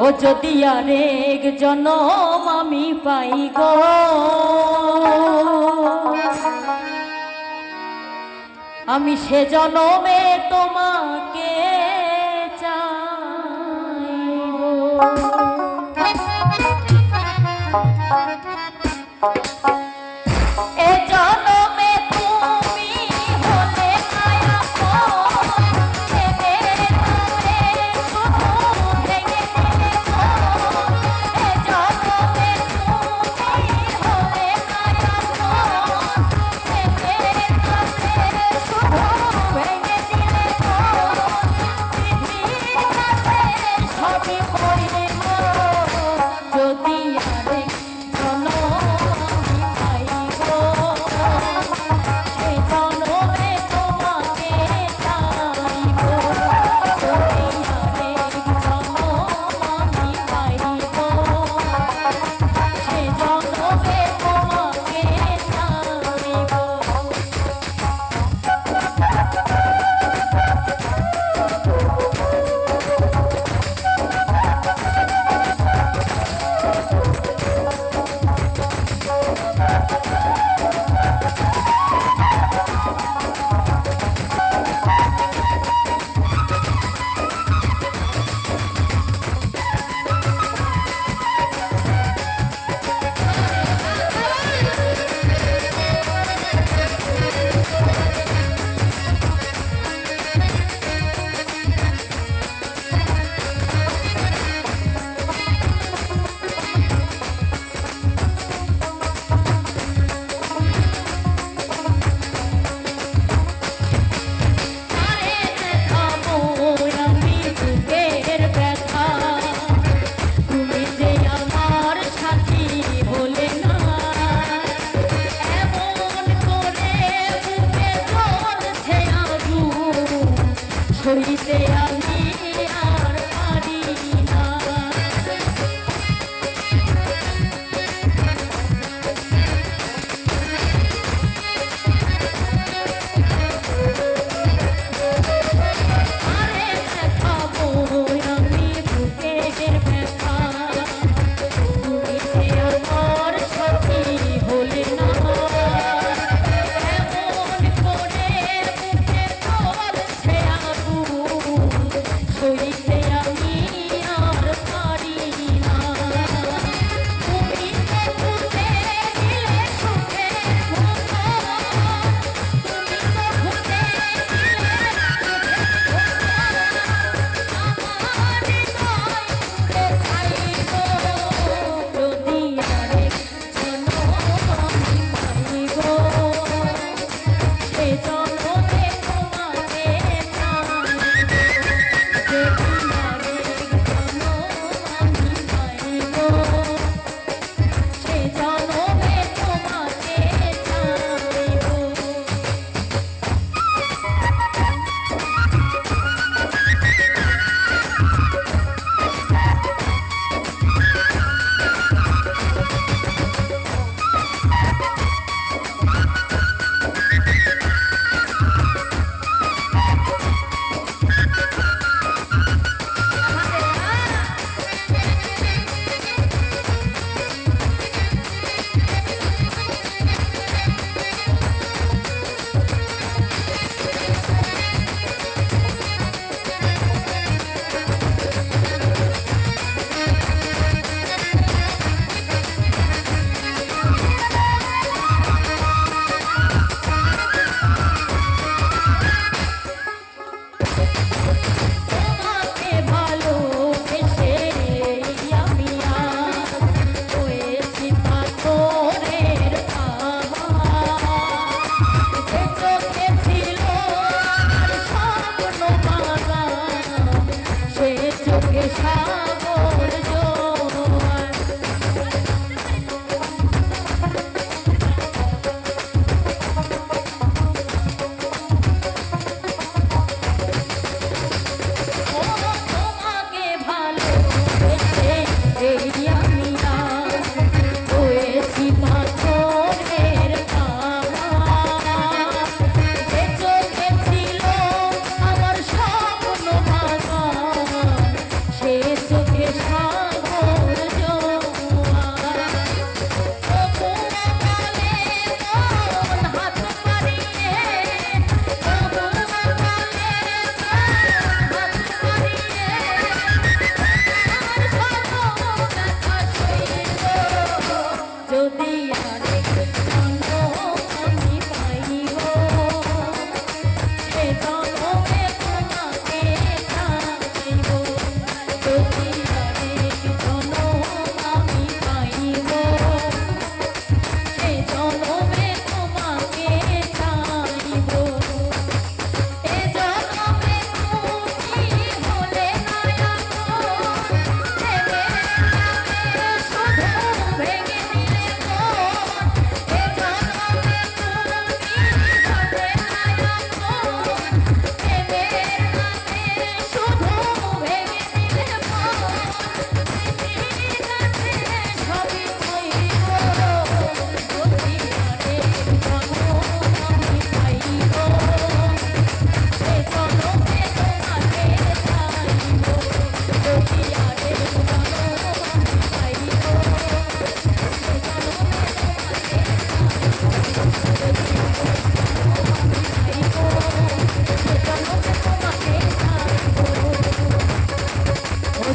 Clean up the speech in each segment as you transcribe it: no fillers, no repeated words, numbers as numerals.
ও যদি আরেক জনম আমি পাই গো, আমি সে জনমে তোমাকে চাইব। এ জনমে তুমি হলে মায়াপন, প্রেমের নামে শুধু ভেঙে দিলে মন। এ জনমে তুমি হলে মায়াপন, প্রেমের নামে শুধু ভেঙে দিলে মন। পৃথিবীর কাছে সবই হইব যদি আরেক জনম সইতে আমি আর পারি না। আরে দেখাবো আমি বুকের ব্যথা, তুমি যে আমার সাথী হলে না। এমন করে বুকে জ্বলছে আগুন,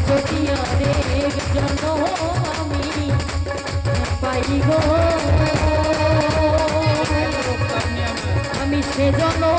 যদি আরেক জন্ম আমি পাই গো আমি সে জন্ম